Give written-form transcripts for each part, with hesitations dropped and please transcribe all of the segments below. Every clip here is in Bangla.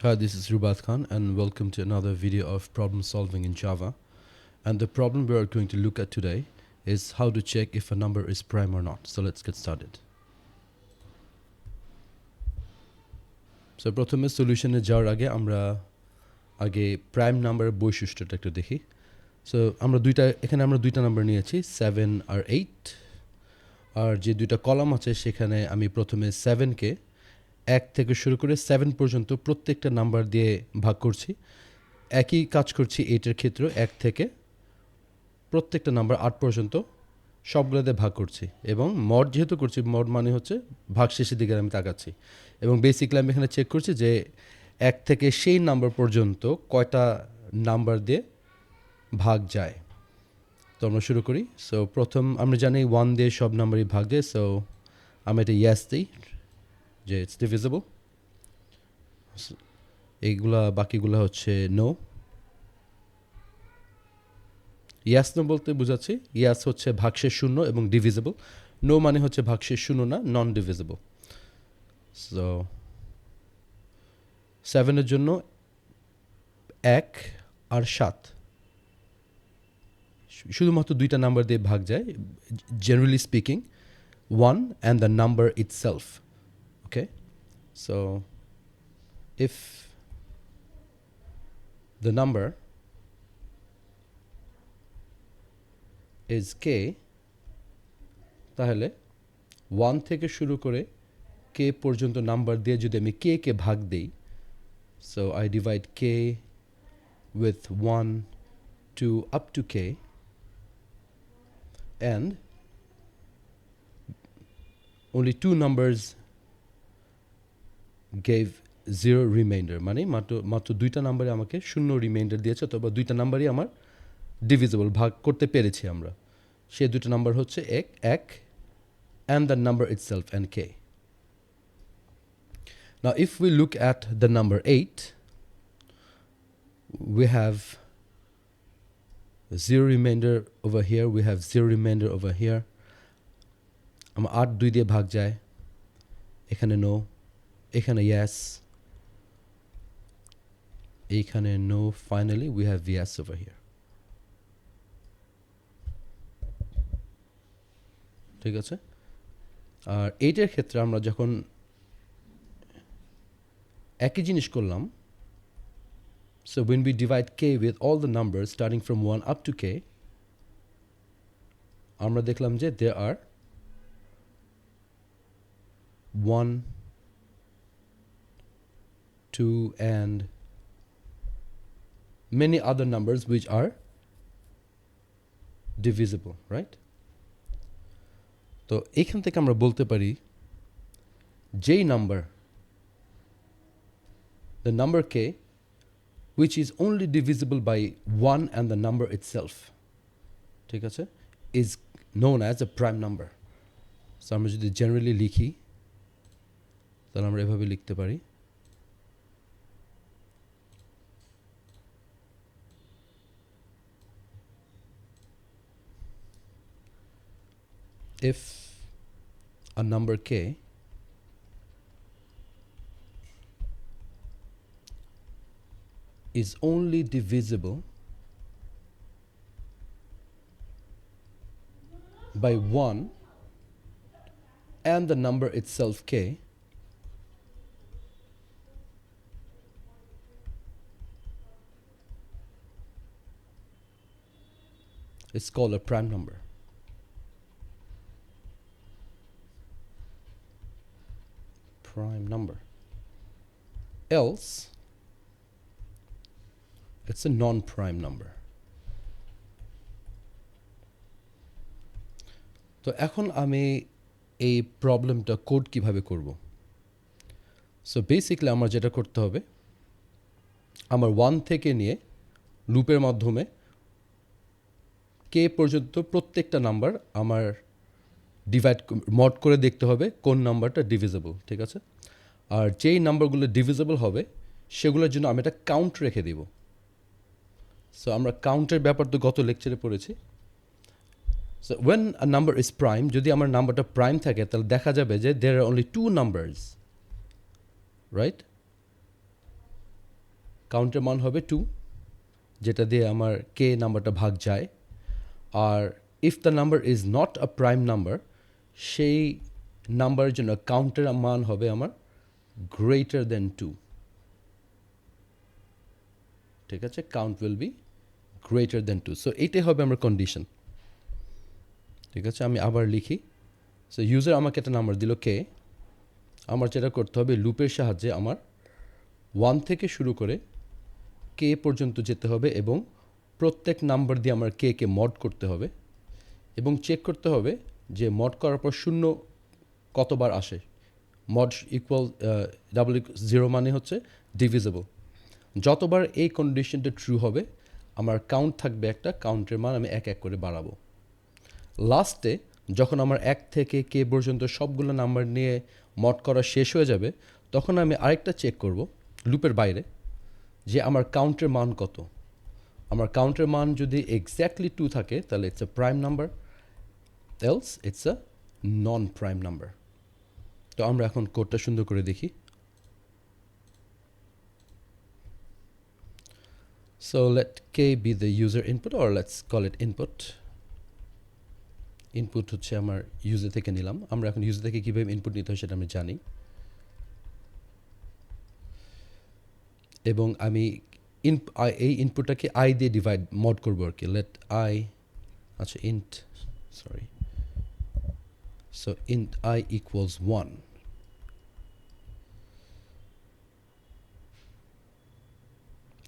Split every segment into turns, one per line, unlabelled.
Hi, this is Rubat Khan, and welcome to another video of problem solving in Java. And the problem we are going to look at today is how to check if a number is prime or not. So let's get started. So প্রথমে সলিউশনে যাওয়ার আগে আমরা প্রাইম নাম্বারের বৈশিষ্ট্যটা একটু দেখি। সো এখানে আমরা দুইটা নাম্বার নিয়েছি 7 আর 8, আর যে দুইটা কলাম আছে সেখানে আমি প্রথমে 7কে 1 থেকে শুরু করে 7 পর্যন্ত প্রত্যেকটা নাম্বার দিয়ে ভাগ করছি। একই কাজ করছি 8 এর ক্ষেত্রেও 1 থেকে প্রত্যেকটা নাম্বার 8 পর্যন্ত সবগুলোতে ভাগ করছি, এবং মড যেহেতু করছি, মড মানে হচ্ছে ভাগ শেষের দিকে আমি তাকাচ্ছি, এবং বেসিক্যালি আমি এখানে চেক করছি যে 1 থেকে সেই নাম্বার পর্যন্ত কয়টা নাম্বার দিয়ে ভাগ যায়। তো আমরা শুরু করি। সো প্রথম আমরা জানি 1 দিয়ে সব নাম্বারই ভাগ যায়, সো আমি এটা ইয়াস দিই যে ইটস ডিভিজিবল। বাকিগুলা হচ্ছে নো। ইয়াস নো বলতে বোঝাচ্ছি ইয়াস হচ্ছে ভাগশেষ শূন্য এবং ডিভিজিবল, নো মানে হচ্ছে ভাগশেষ শূন্য না, নন ডিভিজিবল। সো 7-এর জন্য 1 আর 7 শুধুমাত্র দুইটা নাম্বার দিয়ে ভাগ যায়, generally speaking 1 and the number itself. Okay, so if the number is k, তাহলে 1 থেকে শুরু করে k পর্যন্ত নাম্বার দিয়ে যদি আমি k কে ভাগ দেই, so I divide k with 1 to up to k, and only two numbers gave zero remainder, মানে মাত্র দুইটা নাম্বারে আমাকে শূন্য রিমাইন্ডার দিয়েছে, অথবা দুইটা নাম্বারই আমার ডিভিজিবল, ভাগ করতে পেরেছি আমরা। সে দুটো নাম্বার হচ্ছে 1 and the number itself and k. Now if we look at the number 8, we have zero remainder over here, we have zero remainder over here. আমার 8 2 দিয়ে ভাগ যায়, এখানে নো, এখানে yes, এখানে no, finally we have yes over here. ঠিক আছে। আর 8-এর ক্ষেত্রে আমরা যখন একই জিনিস করলাম, so when we divide k with all the numbers starting from 1 up to k, আমরা দেখলাম যে there are 1, 2 and many other numbers which are divisible, right? তো এখান থেকে আমরা বলতে পারি যেই number, the number k which is only divisible by 1 and the number itself, ঠিক আছে, is known as a prime number. So আমরা যদি জেনারেলি লিখি তাহলে আমরা এভাবে লিখতে পারি, if a number k is only divisible by 1 and the number itself k, it's called a prime number. Prime number. Else it's a non-prime number. তো এখন আমি এই প্রবলেমটা কোড কিভাবে করব? সো বেসিক্যালি আমার যেটা করতে হবে, আমার 1 থেকে নিয়ে লুপের মাধ্যমে কে পর্যন্ত প্রত্যেকটা নাম্বার আমার মড করে দেখতে হবে কোন নাম্বারটা ডিভিজিবল, ঠিক আছে। আর যেই নাম্বারগুলো ডিভিজিবল হবে সেগুলোর জন্য আমি একটা কাউন্ট রেখে দিব। সো আমরা কাউন্টের ব্যাপার তো গত লেকচারে পড়েছি। So when a number is prime, যদি আমার নাম্বারটা প্রাইম থাকে তাহলে দেখা যাবে যে there are only two numbers, right? কাউন্টের মান হবে 2, যেটা দিয়ে আমার কে নাম্বারটা ভাগ যায়। আর if the number is not a prime number, সেই নাম্বারের জন্য কাউন্টের মান হবে আমার গ্রেটার দেন 2। ঠিক আছে, count will be greater than 2। So এইটাই হবে আমার কন্ডিশন। ঠিক আছে, আমি আবার লিখি। সো ইউজার আমাকে একটা নাম্বার দিল কে, আমার যেটা করতে হবে লুপের সাহায্যে আমার 1 থেকে শুরু করে কে পর্যন্ত যেতে হবে এবং প্রত্যেক নাম্বার দিয়ে আমার কে মড করতে হবে এবং চেক করতে হবে যে মড করার পর শূন্য কতবার আসে। মড ইকুয়াল ডাবল জিরো মানে হচ্ছে ডিভিজিবল। যতবার এই কন্ডিশনটা ট্রু হবে আমার কাউন্ট থাকবে একটা, কাউন্টের মান আমি এক এক করে বাড়াবো। লাস্টে যখন আমার 1 থেকে কে পর্যন্ত সবগুলো নাম্বার নিয়ে মড করা শেষ হয়ে যাবে, তখন আমি আরেকটা চেক করব লুপের বাইরে যে আমার কাউন্টের মান কত। আমার কাউন্টের মান যদি এক্স্যাক্টলি 2 থাকে তাহলে it's a prime number, else it's a non prime number. তো আমরা এখন কোডটা সুন্দর করে দেখি। So let k be the user input, or let's call it input. Input হচ্ছে আমার ইউজার থেকে নিলাম। আমরা এখন ইউজার থেকে কীভাবে ইনপুট নিতে হয় সেটা আমি জানি। এবং আমি এই ইনপুটটাকে আই দিয়ে ডিভাইড মড করবো আর কি। লেট আই, আচ্ছা int, sorry, so int I equals 1।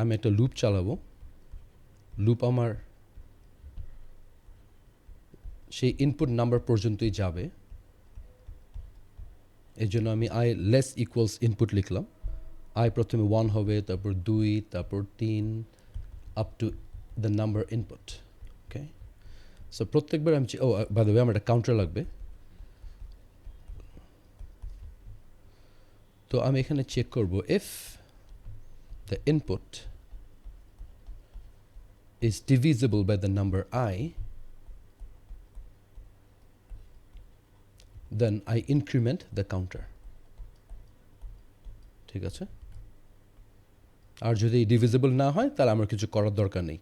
আমি একটা লুপ চালাবো। লুপ আমার সেই ইনপুট নাম্বার পর্যন্তই যাবে। এই জন্য আমি আই লেস ইকুয়ালস ইনপুট লিখলাম। আই প্রথমে 1 হবে, তারপর 2, তারপর 3, up to the number input. Okay, so প্রত্যেকবার আমি বাই দ্য ওয়ে আমার একটা কাউন্টার লাগবে। তো আমি এখানে চেক করব if the input is divisible by the number I, then I increment the counter. ঠিক আছে, আর যদি ডিভিজিবল না হয় তাহলে আমার কিছু করার দরকার নেই।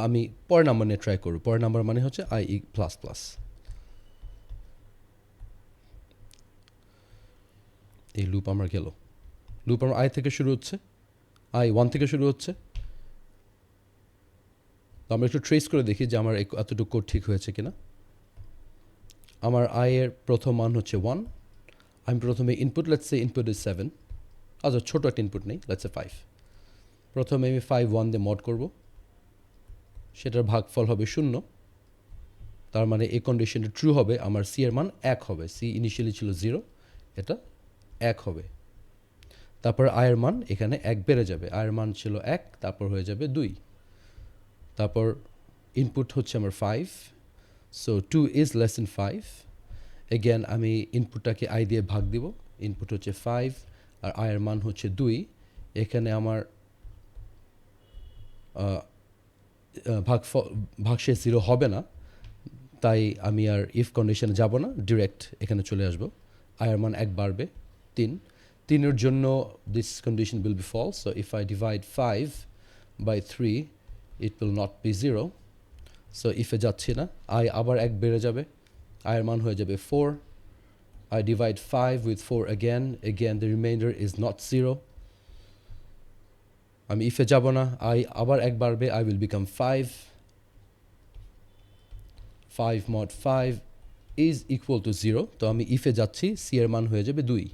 আমি পরের নাম্বার নিয়ে ট্রাই করব। পরের নাম্বার মানে হচ্ছে আই প্লাস প্লাস। এই লুপ আমার গেল। লুপ আমার আই থেকে শুরু হচ্ছে, আই 1 থেকে শুরু হচ্ছে। তো আমরা একটু ট্রেস করে দেখি যে আমার এতটুকু কোড ঠিক হয়েছে কিনা। আমার আই এর প্রথম মান হচ্ছে 1। আমি প্রথমে input, let's say input is 7। আচ্ছা, ছোটো একটা ইনপুট নেই, লেটস সে 5। প্রথমে আমি 5 1 দিয়ে মড করব, সেটার ভাগফল হবে 0। তার মানে এই কন্ডিশনটা ট্রু হবে, আমার সি এর মান 1 হবে। সি ইনিশিয়ালি ছিল 0, এটা 1 হবে। তারপর আয়ের মান এখানে 1 বেড়ে যাবে। আয়ের মান ছিল 1, তারপর হয়ে যাবে 2। তারপর ইনপুট হচ্ছে আমার 5, so 2 is less than 5। Again আমি ইনপুটটাকে আই দিয়ে ভাগ দিব। ইনপুট হচ্ছে 5 আর আয়ের মান হচ্ছে 2। এখানে আমার ভাগশেষ 0 হবে না, তাই আমি আর ইফ কন্ডিশনে যাব না, ডিরেক্ট এখানে চলে আসব। আয়ের মান 1 বাড়বে, 3। 3-এর জন্য this condition will be false. So if I divide 5 by 3 it will not be 0। So ইফে যাচ্ছি না, আই আবার 1 বেড়ে যাবে, আয়ের মান হয়ে যাবে 4। I divide 5 with 4 again the remainder is not 0. আমি ইফে যাব না, আই আবার 1 বাড়বে, I will become 5. 5 mod 5 is equal to 0. তো আমি ইফে যাচ্ছি, সি এর মান হয়ে যাবে 2।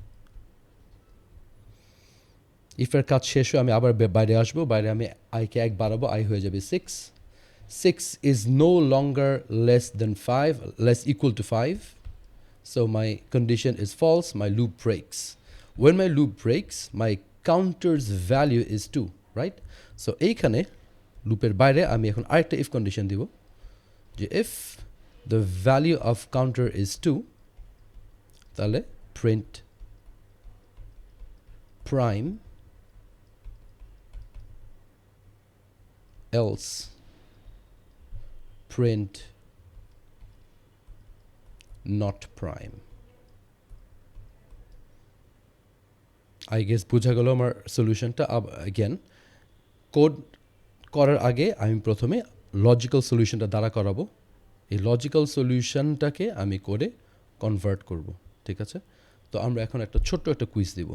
ইফের কাজ শেষ হয়ে আমি আবার বাইরে আসবো। বাইরে আমি আইকে 1 বাড়াবো, আই হয়ে যাবে 6. 6 is no longer less than 5, less equal to 5. So my condition is false, my loop breaks. When my loop breaks, my counter's value is 2, right? So এইখানে লুপের বাইরে আমি এখন আরেকটা if condition দিব যে if the value of counter is 2, তাহলে print prime, else print not prime. I guess বোঝা গেল আমার সলিউশনটা। অ্যাগেন কোড করার আগে আমি প্রথমে লজিক্যাল সলিউশনটা দাঁড়া করাবো, এই লজিক্যাল সলিউশনটাকে আমি করে কনভার্ট করব। ঠিক আছে, তো আমরা এখন একটা ছোট্ট একটা কুইজ দিব।